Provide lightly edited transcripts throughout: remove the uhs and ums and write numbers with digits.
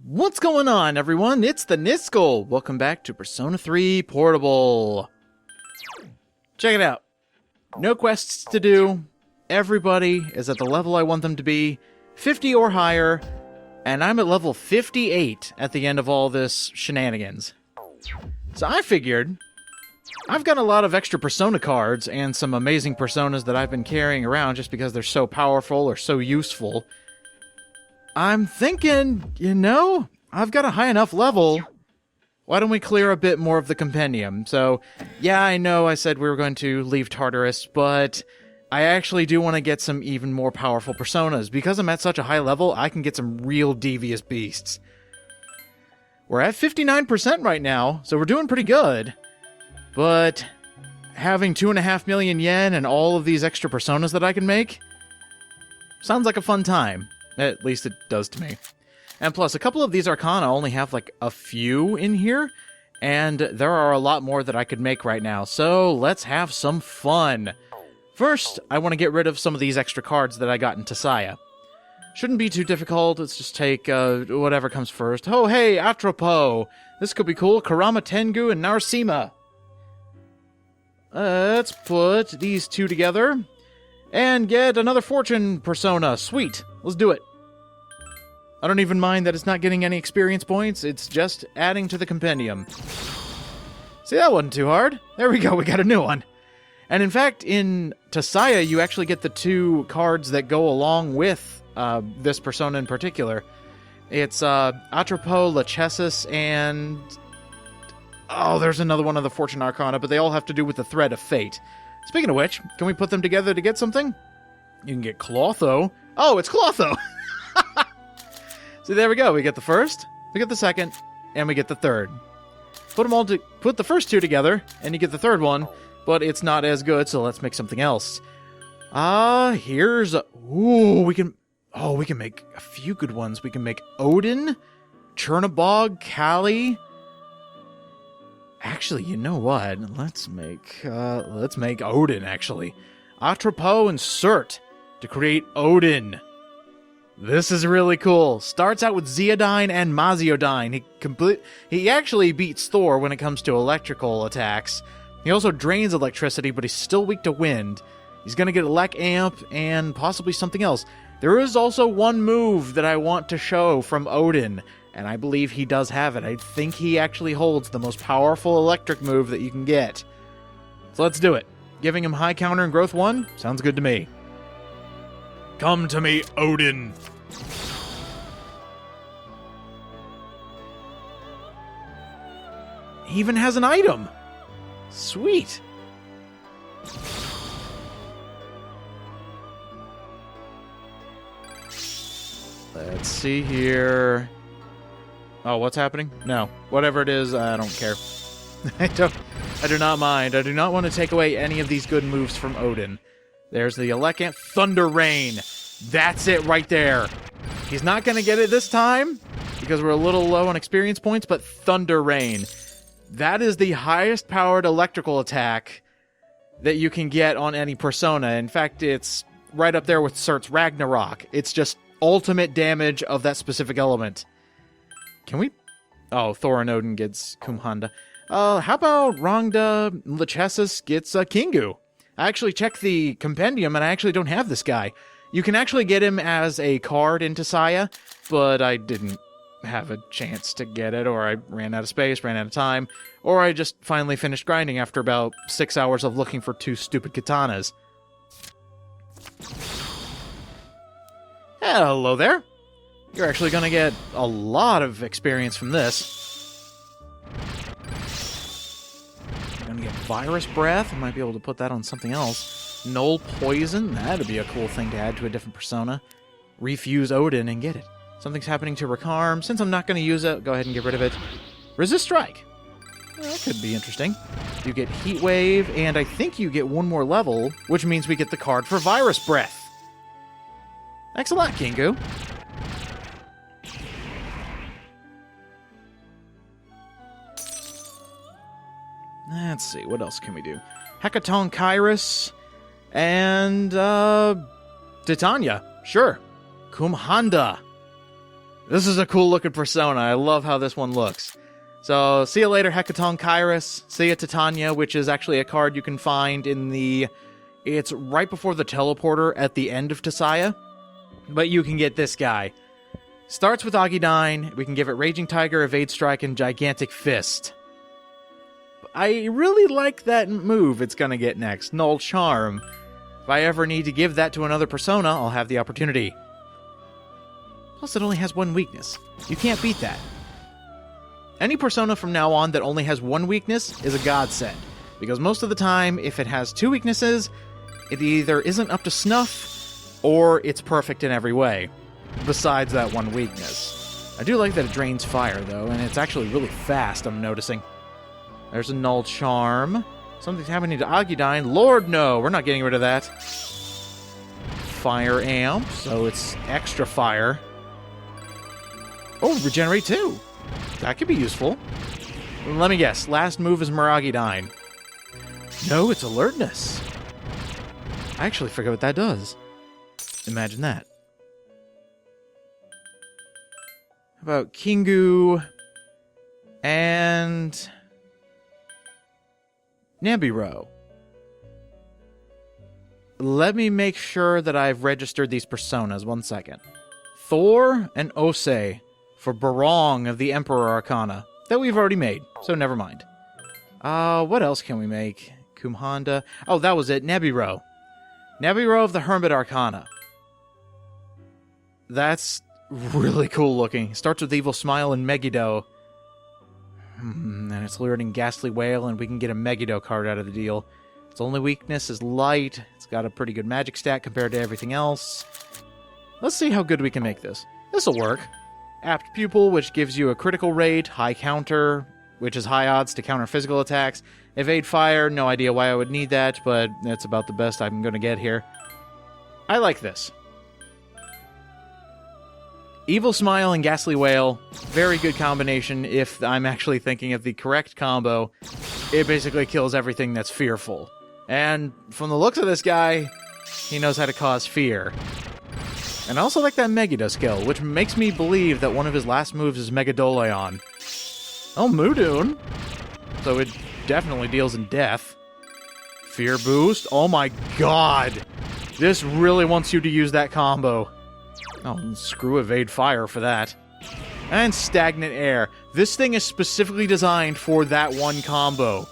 What's going on, everyone? It's the Niskel. Welcome back to Persona 3 Portable. Check it out. No quests to do. Everybody is at the level I want them to be, 50 or higher, and I'm at level 58 at the end of all this shenanigans. So I figured, I've got a lot of extra Persona cards and some amazing Personas that I've been carrying around just because they're so powerful or so useful. I'm thinking, I've got a high enough level. Why don't we clear a bit more of the Compendium? So, yeah, I know I said we were going to leave Tartarus, but I actually do want to get some even more powerful Personas. Because I'm at such a high level, I can get some real devious beasts. We're at 59% right now, so we're doing pretty good. But having 2.5 million yen and all of these extra Personas that I can make sounds like a fun time. At least it does to me. And plus, a couple of these Arcana only have like a few in here, and there are a lot more that I could make right now, so let's have some fun. First, I want to get rid of some of these extra cards that I got in Tasaya. Shouldn't be too difficult, let's just take whatever comes first. Oh hey, Atropo! This could be cool, Karama Tengu and Narsima. Let's put these two together, and get another Fortune Persona. Sweet, let's do it. I don't even mind that it's not getting any experience points, it's just adding to the Compendium. See, that wasn't too hard. There we go, we got a new one. And in fact, in Tasaya, you actually get the two cards that go along with this Persona in particular. It's Atropo, Lachesis, and... oh, there's another one of the Fortune Arcana, but they all have to do with the Thread of Fate. Speaking of which, can we put them together to get something? You can get Clotho. Oh, it's Clotho! See, there we go. We get the first, we get the second, and we get the third. Put the first two together, and you get the third one, but it's not as good, so let's make something else. Here's we can make a few good ones. We can make Odin, Chernobog, Kali. Actually, you know what? Let's make Odin, actually. Atropo and Surt to create Odin. This is really cool. Starts out with Zeodyne and Maziodyne. He actually beats Thor when it comes to electrical attacks. He also drains electricity, but he's still weak to wind. He's going to get Elec Amp and possibly something else. There is also one move that I want to show from Odin, and I believe he does have it. I think he actually holds the most powerful electric move that you can get. So let's do it. Giving him high counter and growth 1? Sounds good to me. Come to me, Odin. He even has an item. Sweet. Let's see here. Oh, what's happening? No. Whatever it is, I don't care. I do not mind. I do not want to take away any of these good moves from Odin. There's the Elec Amp. Thunder Rain. That's it right there. He's not going to get it this time because we're a little low on experience points, but Thunder Rain. That is the highest powered electrical attack that you can get on any Persona. In fact, it's right up there with Surt's Ragnarok. It's just ultimate damage of that specific element. Can we... oh, Thor and Odin gets Kumhanda. How about Rongda Lachesis gets Kingu? I actually checked the Compendium, and I actually don't have this guy. You can actually get him as a card in Tasaya, but I didn't have a chance to get it, or I ran out of space, ran out of time, or I just finally finished grinding after about 6 hours of looking for 2 stupid katanas. Hello there. You're actually going to get a lot of experience from this. Gonna get Virus Breath. I might be able to put that on something else. Null Poison. That'd be a cool thing to add to a different Persona. Refuse Odin and get it. Something's happening to Rakarm. Since I'm not going to use it, go ahead and get rid of it. Resist Strike. That could be interesting. You get Heat Wave, and I think you get one more level, which means we get the card for Virus Breath. Thanks a lot, Kingu. Let's see, what else can we do? Hecaton Kairos and Titania. Sure. Kumhanda. This is a cool looking persona. I love how this one looks. So, see you later, Hecaton Kairos. See ya, Titania, which is actually a card you can find in the... It's right before the teleporter at the end of Tisaya. But you can get this guy. Starts with Agidyne. We can give it Raging Tiger, Evade Strike, and Gigantic Fist. I really like that move it's gonna get next, Null Charm. If I ever need to give that to another persona, I'll have the opportunity. Plus, it only has one weakness. You can't beat that. Any persona from now on that only has one weakness is a godsend, because most of the time, if it has two weaknesses, it either isn't up to snuff, or it's perfect in every way, besides that one weakness. I do like that it drains fire, though, and it's actually really fast, I'm noticing. There's a Null Charm. Something's happening to Agidyne. Lord, no! We're not getting rid of that. Fire Amp, so it's extra fire. Oh, Regenerate 2! That could be useful. Let me guess. Last move is Miragidyne. No, it's Alertness. I actually forget what that does. Imagine that. How about Kingu and Nebiro? Let me make sure that I've registered these personas. 1 second. Thor and Ose for Barong of the Emperor Arcana. That we've already made, so never mind. What else can we make? Kumhanda. Oh, that was it. Nebiro. Nebiro of the Hermit Arcana. That's really cool looking. Starts with Evil Smile and Megiddo. And it's learning Ghastly Wail, and we can get a Megiddo card out of the deal. Its only weakness is light. It's got a pretty good magic stat compared to everything else. Let's see how good we can make this. This'll work. Apt Pupil, which gives you a critical rate. High Counter, which is high odds to counter physical attacks. Evade Fire, no idea why I would need that, but that's about the best I'm going to get here. I like this. Evil Smile and Ghastly Wail, very good combination if I'm actually thinking of the correct combo. It basically kills everything that's fearful. And from the looks of this guy, he knows how to cause fear. And I also like that Megiddo skill, which makes me believe that one of his last moves is Megadoleon. Oh, Mudun. So it definitely deals in death. Fear boost. Oh my god. This really wants you to use that combo. Oh, screw Evade Fire for that. And Stagnant Air. This thing is specifically designed for that one combo.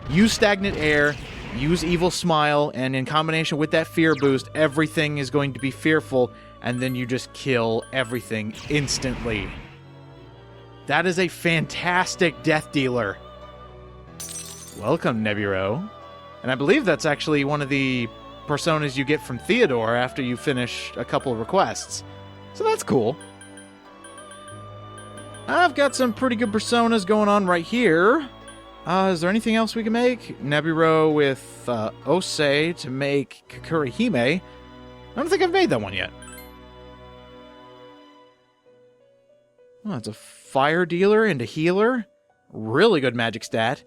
Use Stagnant Air, use Evil Smile, and in combination with that Fear boost, everything is going to be fearful, and then you just kill everything instantly. That is a fantastic death dealer. Welcome, Nebiro. And I believe that's actually one of the personas you get from Theodore after you finish a couple of requests. So that's cool. I've got some pretty good personas going on right here. Is there anything else we can make? Nebiro with Ose to make Kakurihime. I don't think I've made that one yet. Oh, it's a fire dealer and a healer. Really good magic stat.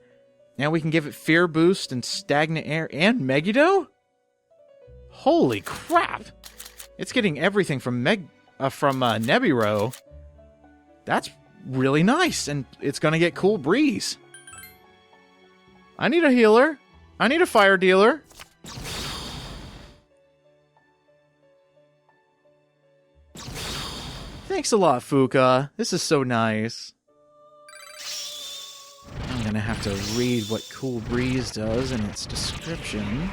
Now we can give it Fear Boost and Stagnant Air and Megiddo? Holy crap! It's getting everything from Nebiro. That's really nice, and it's gonna get Cool Breeze. I need a healer. I need a fire dealer. Thanks a lot, Fuka. This is so nice. I'm gonna have to read what Cool Breeze does in its description.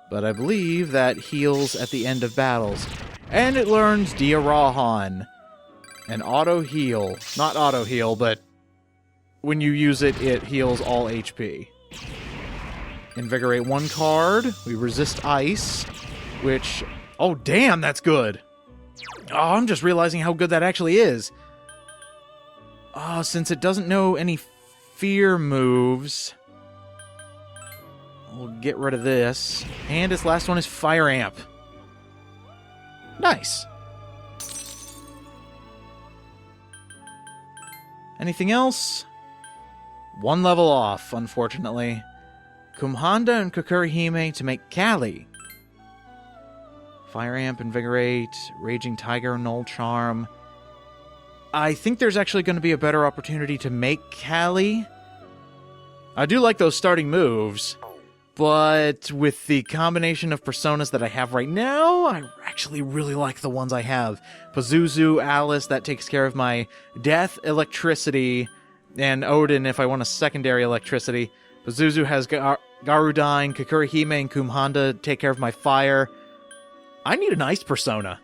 But I believe that heals at the end of battles. And it learns Diarahan. An auto-heal. Not auto-heal, but when you use it, it heals all HP. Invigorate one card. We resist ice, which... Oh, damn, that's good. Oh, I'm just realizing how good that actually is. Oh, since it doesn't know any fear moves, we'll get rid of this. And its last one is Fire Amp. Nice. Anything else? One level off, unfortunately. Kumhanda and Kakurihime to make Kali. Fire Amp, Invigorate, Raging Tiger, Null Charm. I think there's actually going to be a better opportunity to make Callie. I do like those starting moves, but with the combination of personas that I have right now, I actually really like the ones I have. Pazuzu, Alice, that takes care of my death, electricity, and Odin if I want a secondary electricity. Pazuzu has Garudine, Kakurihime, and Kumhanda take care of my fire. I need an ice persona.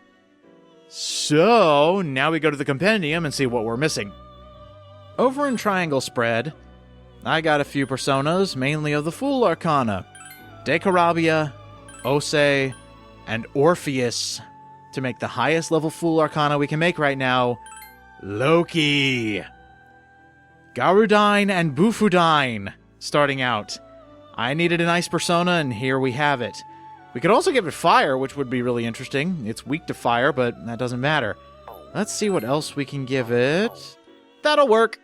So, now we go to the Compendium and see what we're missing. Over in Triangle Spread, I got a few personas, mainly of the Fool Arcana. Decarabia, Ose, and Orpheus. To make the highest level Fool Arcana we can make right now, Loki. Garudine and Bufudine, starting out. I needed an ice persona, and here we have it. We could also give it fire, which would be really interesting. It's weak to fire, but that doesn't matter. Let's see what else we can give it. That'll work.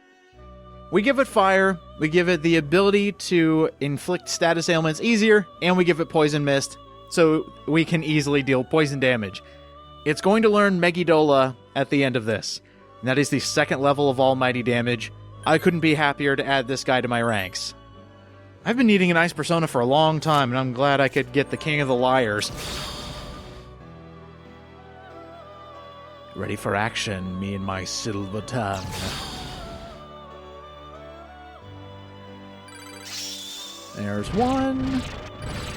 We give it fire, we give it the ability to inflict status ailments easier, and we give it poison mist, so we can easily deal poison damage. It's going to learn Megidola at the end of this, and that is the second level of almighty damage. I couldn't be happier to add this guy to my ranks. I've been needing an ice persona for a long time, and I'm glad I could get the King of the Liars. Ready for action, me and my silver tongue. There's one,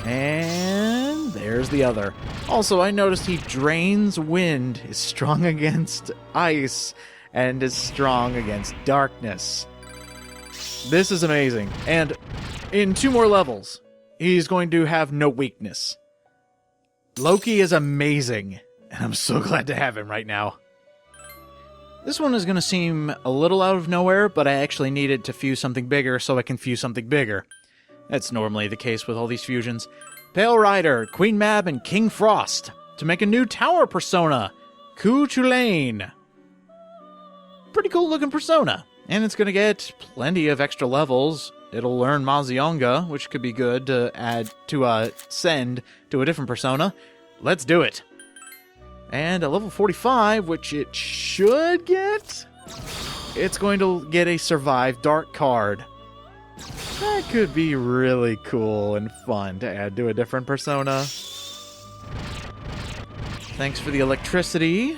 and there's the other. Also, I noticed he drains wind, is strong against ice, and is strong against darkness. This is amazing. And in 2 more levels, he's going to have no weakness. Loki is amazing, and I'm so glad to have him right now. This one is going to seem a little out of nowhere, but I actually needed to fuse something bigger so I can fuse something bigger. That's normally the case with all these fusions. Pale Rider, Queen Mab, and King Frost to make a new tower persona, Ku Chulainn. Pretty cool looking persona, and it's going to get plenty of extra levels. It'll learn Mazionga, which could be good to add to send to a different persona. Let's do it. And at level 45, which it should get, it's going to get a Survive Dark card. That could be really cool and fun to add to a different persona. Thanks for the electricity.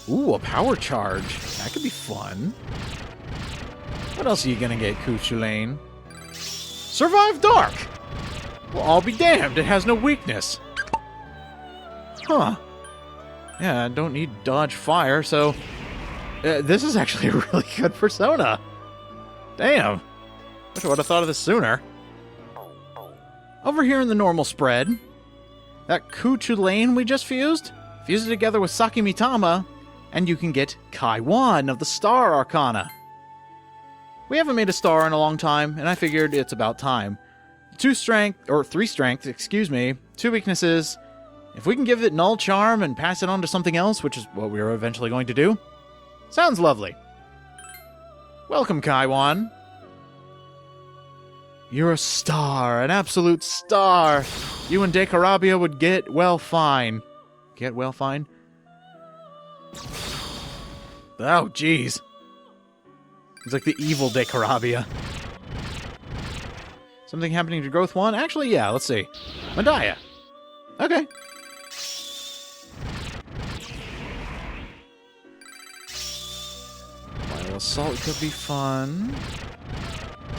Ooh, a power charge. That could be fun. What else are you gonna get, Ku Chulainn? Survive Dark! Well, I'll be damned, it has no weakness. Huh. Yeah, I don't need dodge fire, so... this is actually a really good persona. Damn. Wish I would have thought of this sooner. Over here in the normal spread, that Ku Chulainn we just fused, fuse it together with Saki Mitama, and you can get Kaiwan of the Star Arcana. We haven't made a star in a long time, and I figured it's about time. 3 strength, 2 weaknesses. If we can give it Null Charm and pass it on to something else, which is what we're eventually going to do, sounds lovely. Welcome, Kaiwan. You're a star, an absolute star. You and Decarabia would get well fine. Get well fine? Oh, jeez. It's like the evil Decarabia. Something happening to Growth 1? Actually, yeah, let's see. Medaya. Okay. Wild Assault could be fun.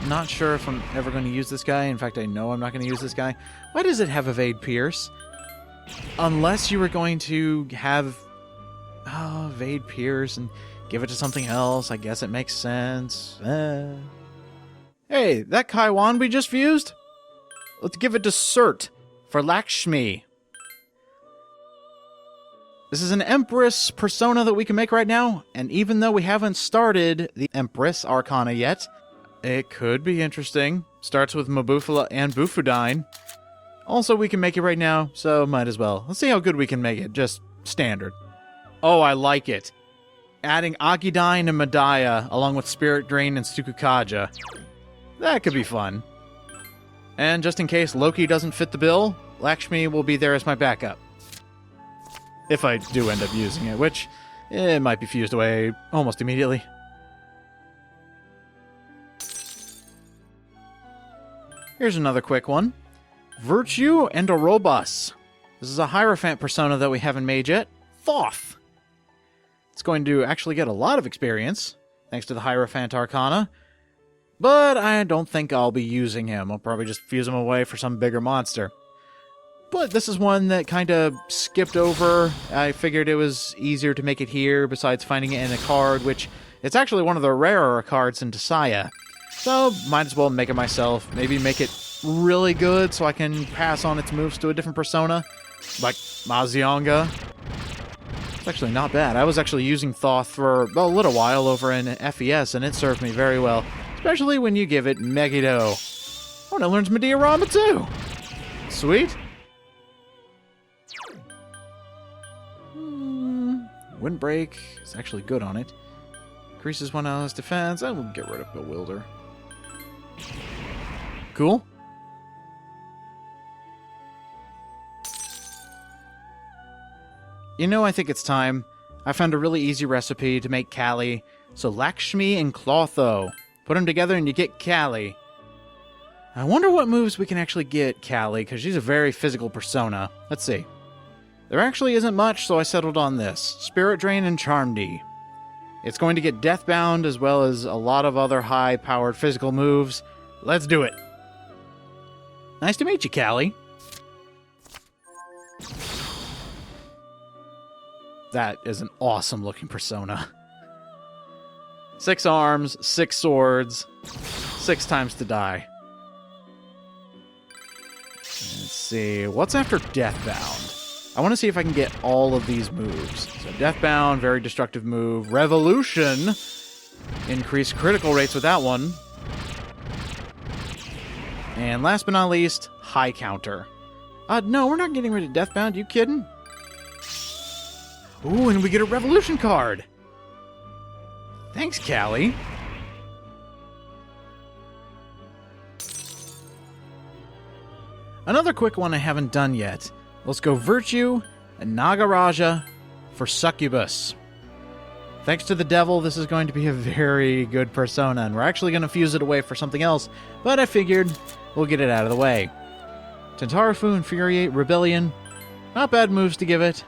Not sure if I'm ever going to use this guy. In fact, I know I'm not going to use this guy. Why does it have Evade Pierce? Unless you were going to have Evade Pierce and give it to something else, I guess it makes sense. Hey, that Kaiwan we just fused? Let's give it to Cert for Lakshmi. This is an Empress persona that we can make right now, and even though we haven't started the Empress Arcana yet, it could be interesting. Starts with Mabufala and Bufudine. Also, we can make it right now, so might as well. Let's see how good we can make it. Just standard. Oh, I like it. Adding Akidine and Medaya, along with Spirit Drain and Tsukukaja. That could be fun. And just in case Loki doesn't fit the bill, Lakshmi will be there as my backup. If I do end up using it, which It might be fused away almost immediately. Here's another quick one. Virtue and Orobus. This is a Hierophant persona that we haven't made yet. Thoth. It's going to actually get a lot of experience, thanks to the Hierophant Arcana. But I don't think I'll be using him. I'll probably just fuse him away for some bigger monster. But this is one that kind of skipped over. I figured it was easier to make it here, besides finding it in a card, which it's actually one of the rarer cards in Desaya. So, might as well make it myself. Maybe make it really good so I can pass on its moves to a different persona. Like Mazionga. It's actually not bad. I was actually using Thoth for a little while over in FES, and it served me very well. Especially when you give it Megiddo. Oh, and it learns Mediarama too! Sweet. Windbreak is actually good on it. Increases one ally's defense. I will get rid of Bewilder. Cool. You know, I think it's time. I found a really easy recipe to make Kali. So Lakshmi and Clotho. Put them together and you get Kali. I wonder what moves we can actually get Kali, because she's a very physical persona. Let's see. There actually isn't much, so I settled on this. Spirit Drain and Charm D. It's going to get Deathbound, as well as a lot of other high-powered physical moves. Let's do it. Nice to meet you, Callie. That is an awesome-looking persona. 6 arms, 6 swords, 6 times to die. Let's see, what's after Deathbound? I want to see if I can get all of these moves. So Deathbound, very destructive move. Revolution, increased critical rates with that one. And last but not least, High Counter. No, we're not getting rid of Deathbound, you kidding? Ooh, and we get a Revolution card! Thanks, Callie. Another quick one I haven't done yet. Let's go Virtue and Nagaraja for Succubus. Thanks to the devil, this is going to be a very good persona, and we're actually going to fuse it away for something else, but I figured we'll get it out of the way. Tentarafu, Infuriate, Rebellion. Not bad moves to give it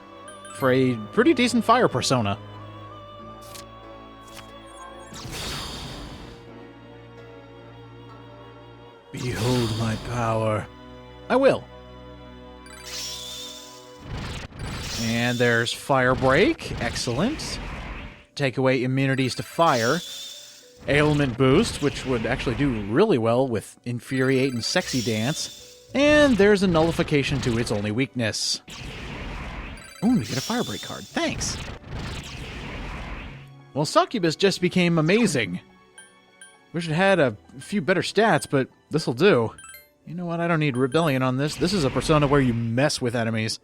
for a pretty decent fire persona. Behold my power. I will. And there's Fire Break. Excellent. Take away immunities to fire. Ailment Boost, which would actually do really well with Infuriate and Sexy Dance. And there's a nullification to its only weakness. Ooh, we get a Fire Break card. Thanks. Well, Succubus just became amazing. Wish it had a few better stats, but this'll do. You know what? I don't need Rebellion on this. This is a persona where you mess with enemies.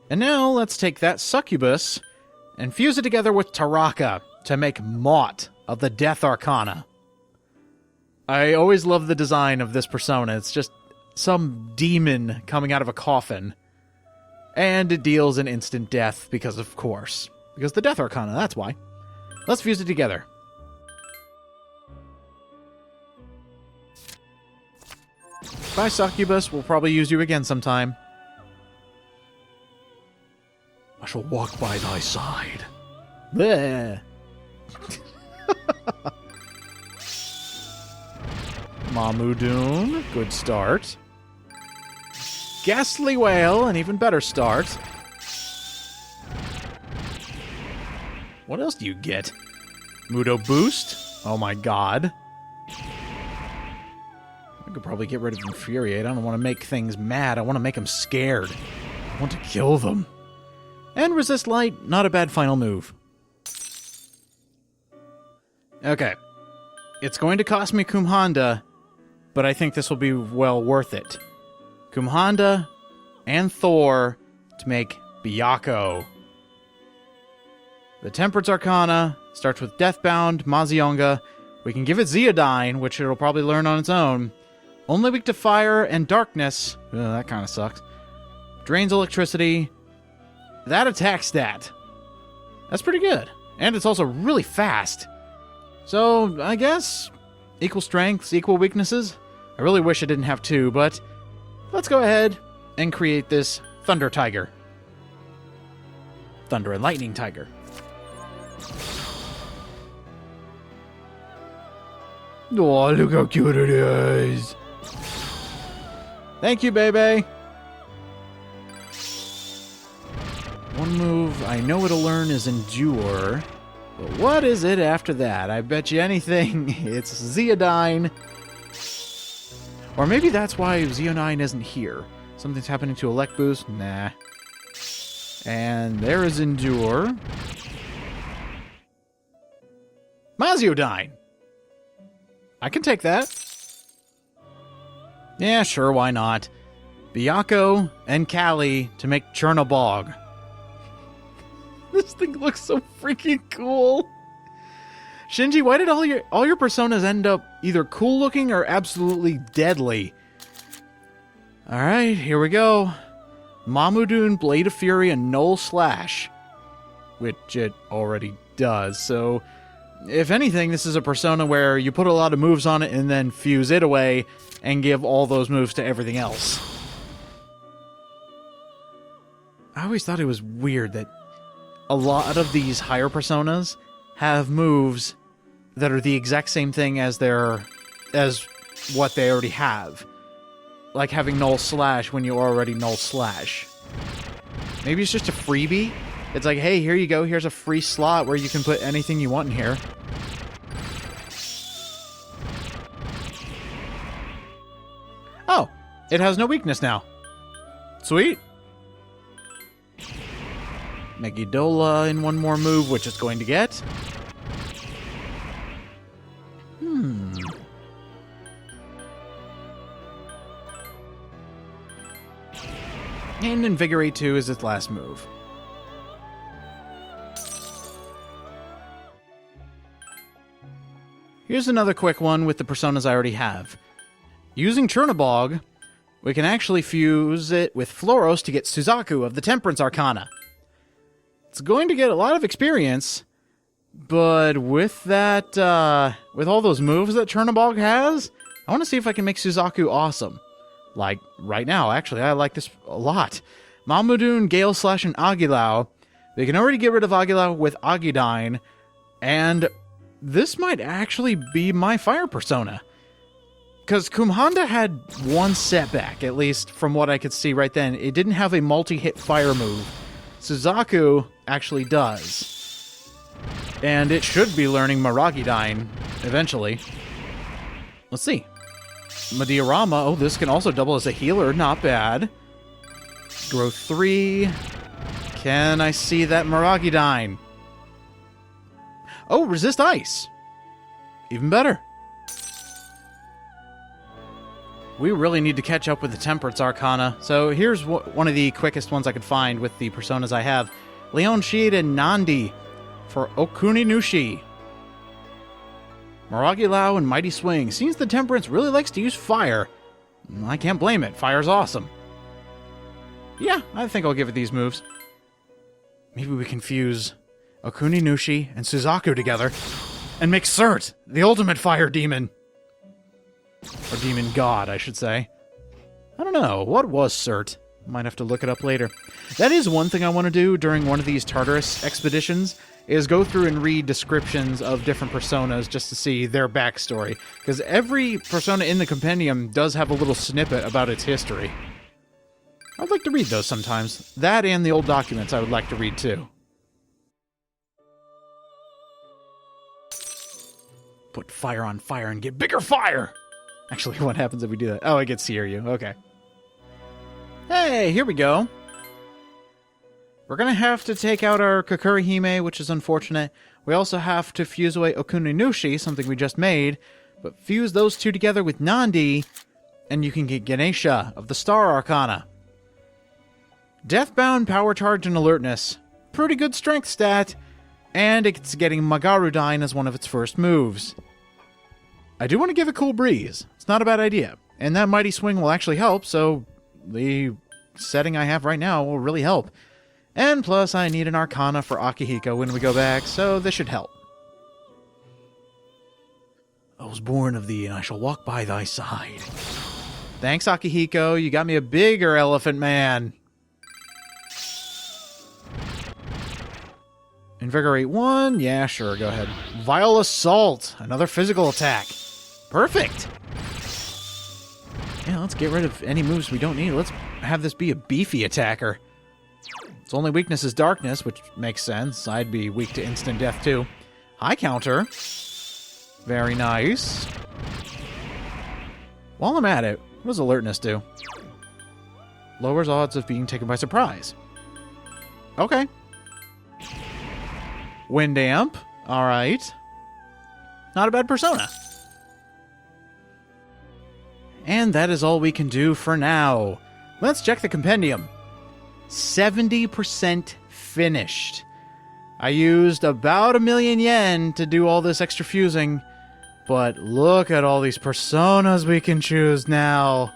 And now, let's take that Succubus and fuse it together with Taraka to make Maut of the Death Arcana. I always love the design of this persona. It's just some demon coming out of a coffin. And it deals an instant death because, of course. Because the Death Arcana, that's why. Let's fuse it together. Bye, Succubus. We'll probably use you again sometime. I shall walk by thy side. Bleh. Mamudoon, good start. Ghastly Whale, an even better start. What else do you get? Mudo Boost? Oh my god. I could probably get rid of Infuriate. I don't want to make things mad. I want to make them scared. I want to kill them. And Resist Light, not a bad final move. Okay. It's going to cost me Kumhanda, but I think this will be well worth it. Kumhanda and Thor to make Byakko. The Temperance Arcana starts with Deathbound, Mazionga. We can give it Zeodyne, which it'll probably learn on its own. Only weak to fire and darkness. That kind of sucks. Drains electricity. That attack stat. That's pretty good. And it's also really fast. So, I guess, equal strengths, equal weaknesses. I really wish I didn't have two, but let's go ahead and create this Thunder Tiger. Thunder and Lightning Tiger. Oh, look how cute it is. Thank you, baby. One move I know it'll learn is Endure. But what is it after that? I bet you anything it's Zeodyne. Or maybe that's why Zeodyne isn't here. Something's happening to Elect Boost? Nah. And there is Endure. Maziodyne! I can take that. Yeah, sure, why not? Byakuo and Callie to make Chernobog. This thing looks so freaking cool. Shinji, why did all your personas end up either cool looking or absolutely deadly? Alright, here we go. Mamudoon, Blade of Fury, and Null Slash. Which it already does, so if anything, this is a persona where you put a lot of moves on it and then fuse it away and give all those moves to everything else. I always thought it was weird that a lot of these higher personas have moves that are the exact same thing as what they already have. Like having Null Slash when you already Null Slash. Maybe it's just a freebie. It's like, hey, here you go. Here's a free slot where you can put anything you want in here. Oh, it has no weakness now. Sweet. Megidola in one more move, which it's going to get. And Invigorate 2 is its last move. Here's another quick one with the personas I already have. Using Chernobog, we can actually fuse it with Floros to get Suzaku of the Temperance Arcana. It's going to get a lot of experience, but with that, with all those moves that Chernobog has, I want to see if I can make Suzaku awesome. Like, right now, actually, I like this a lot. Mamudoon, Gale Slash, and Agilao. They can already get rid of Agilao with Agidyne, and this might actually be my fire persona. Because Kumhanda had one setback, at least from what I could see right then. It didn't have a multi-hit fire move. Suzaku actually does. And it should be learning Maragidyne eventually. Let's see. Mediarama. Oh, this can also double as a healer. Not bad. Growth 3. Can I see that Maragidyne? Oh, resist ice. Even better. We really need to catch up with the Temperance Arcana. So here's one of the quickest ones I could find with the personas I have. Leon Shid and Nandi for Okuni Nushi. Maragi-Lao and Mighty Swing. Seems the Temperance really likes to use fire. I can't blame it. Fire's awesome. Yeah, I think I'll give it these moves. Maybe we can fuse Okuni Nushi and Suzaku together and make Cert, the ultimate fire demon. Or demon god, I should say. I don't know. What was Cert? Might have to look it up later. That is one thing I want to do during one of these Tartarus expeditions, is go through and read descriptions of different personas just to see their backstory. Because every persona in the Compendium does have a little snippet about its history. I'd like to read those sometimes. That and the old documents I would like to read too. Put fire on fire and get bigger fire! Actually, what happens if we do that? Oh, it gets Seiryu. Okay. Hey, here we go. We're going to have to take out our Kakurihime, which is unfortunate. We also have to fuse away Okuni Nushi, something we just made. But fuse those two together with Nandi, and you can get Ganesha of the Star Arcana. Deathbound, Power Charge, and Alertness. Pretty good strength stat. And it's getting Magarudyne as one of its first moves. I do want to give it Cool Breeze. It's not a bad idea. And that mighty swing will actually help, so the setting I have right now will really help. And plus, I need an Arcana for Akihiko when we go back, so this should help. I was born of thee, and I shall walk by thy side. Thanks, Akihiko. You got me a bigger elephant man. Invigorate 1? Yeah, sure, go ahead. Vile Assault. Another physical attack. Perfect. Yeah, let's get rid of any moves we don't need. Let's have this be a beefy attacker. Its only weakness is darkness, which makes sense. I'd be weak to instant death, too. High counter. Very nice. While I'm at it, what does alertness do? Lowers odds of being taken by surprise. Okay. Wind Amp. Alright. Not a bad persona. And that is all we can do for now. Let's check the compendium. 70% finished. I used about 1,000,000 yen to do all this extra fusing, but look at all these personas we can choose now.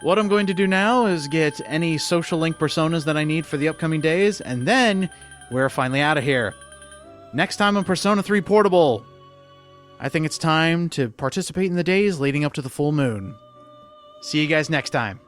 What I'm going to do now is get any social link personas that I need for the upcoming days, and then we're finally out of here. Next time on Persona 3 Portable, I think it's time to participate in the days leading up to the full moon. See you guys next time.